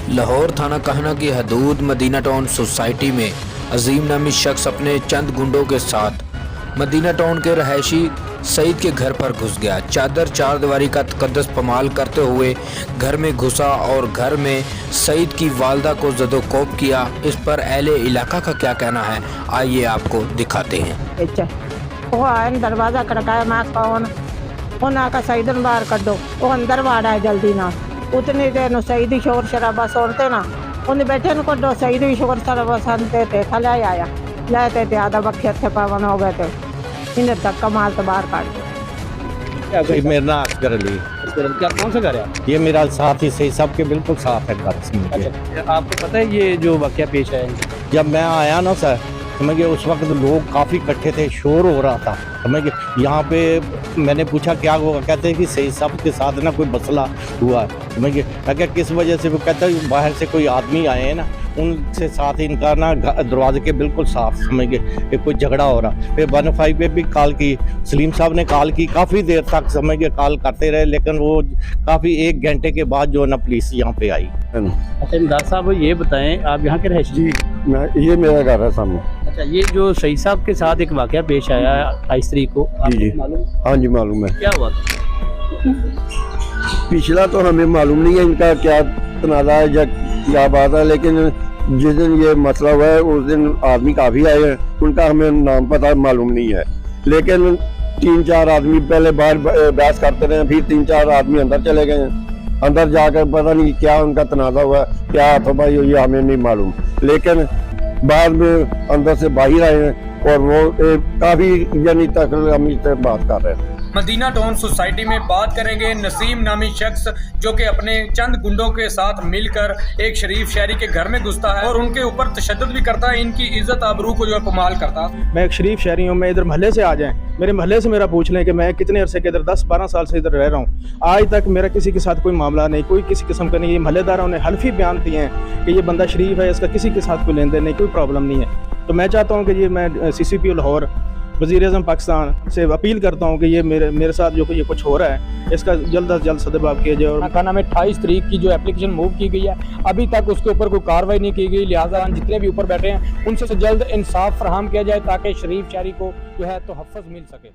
लाहौर थाना कहना की हदूद मदीना टाउन सोसाइटी में अजीम नामी शख्स अपने चंद गुंडों के साथ मदीना टाउन के रहायशी सईद के घर पर घुस गया। चादर चार दीवारी का तकद्दस पमाल करते हुए घर में घुसा और घर में सईद की वालदा को जदोकोब किया। इस पर अहले इलाका का क्या कहना है, आइए आपको दिखाते हैं। वो आए दरवाजा खड़काया, मैं कौन आका सईदन बाहर कर दो। वो अंदर वाड़ा है जल्दी ना। उतनी देर नु सईदी शोर शराबा सुनते ना, उन्हें बैठे न को सईदी शोर शराबा सुनते थे। थले आया लाते थे, आधा बखे थे पावन हो गए थे। इन्हें धक्का मार तो बाहर काट दिया। मेरा नाम असगर अली। क्या कौन सा घर है? ये मेरा साथ ही सही सबके बिल्कुल साफ है घर। अच्छा, आपको पता है ये जो वाकया पेश आया है? जब मैं आया ना सर, समझिए उस वक्त लोग काफ़ी इकट्ठे थे, शोर हो रहा था। समझिए यहाँ पे मैंने पूछा क्या हुआ, कहते हैं कि सही सब के साथ ना कोई मसला हुआ है। समझिए मैं क्या किस वजह से, वो कहता है बाहर से कोई आदमी आए हैं ना, उनसे साथ इनका ना दरवाजे के बिल्कुल साफ। समझिए कि कोई झगड़ा हो रहा। फिर 15 पे भी कॉल की, सलीम साहब ने कॉल की, काफ़ी देर तक समझिए कॉल करते रहे, लेकिन वो काफ़ी 1 घंटे के बाद जो है ना पुलिस यहाँ पे आई। अच्छा इमदाद साहब, ये बताएं आप यहाँ के रहे? जी ये मेरा घर है सामने। अच्छा, ये जो सईद साहब के साथ एक वाकया पेश आया 28 तारीख को, जी मालूम? हाँ जी मालूम है। क्या हुआ? पिछला तो हमें मालूम नहीं है इनका क्या तनाज़ा है या क्या बात है, लेकिन जिस दिन ये मसला हुआ है उस दिन आदमी काफ़ी आए हैं, उनका हमें नाम पता मालूम नहीं है। लेकिन 3-4 आदमी पहले बाहर बहस करते रहे, फिर 3-4 आदमी अंदर चले गए हैं। अंदर जाकर पता नहीं क्या उनका तनाज़ा हुआ, क्या हाथोंबाई हुई हमें नहीं मालूम, लेकिन बाद में अंदर से बाहर आए हैं और वो काफ़ी यानी तक हम इससे बात कर रहे हैं। मदीना टाउन सोसाइटी में बात करेंगे नसीम नामी शख्स जो कि अपने चंद गुंडों के साथ मिलकर एक शरीफ शहरी के घर में घुसता है और उनके ऊपर तशद्दुद भी करता है, इनकी इज्जत आबरू को जो है पमाल करता है। मैं एक शरीफ शहरी हूँ, मैं इधर महल्ले से आ जाएं, मेरे महल्ले से मेरा पूछ लें कि मैं कितने अरसे के इधर 10-12 साल से इधर रह रहा हूँ, आज तक मेरा किसी के साथ कोई मामला नहीं, कोई किसी किस्म का नहीं। ये महल्लेदारों ने हल्फी बयान दिए हैं कि ये बंदा शरीफ है, इसका किसी के साथ कोई लेन देन नहीं, कोई प्रॉब्लम नहीं है। तो मैं चाहता हूँ कि ये मैं CCPO लाहौर वज़ीर-ए-आज़म पाकिस्तान से अपील करता हूँ कि ये मेरे साथ जो ये कुछ हो रहा है, इसका जल्द अज जल्द सदबाब किया जाए। और खाना में 28 तारीख की जो एप्लीकेशन मूव की गई है, अभी तक उसके ऊपर कोई कार्रवाई नहीं की गई, लिहाजा जितने भी ऊपर बैठे हैं उनसे जल्द इंसाफ फराहम किया जाए ताकि शरीफ शहरी को जो है तो हफ़्ज़ मिल सके।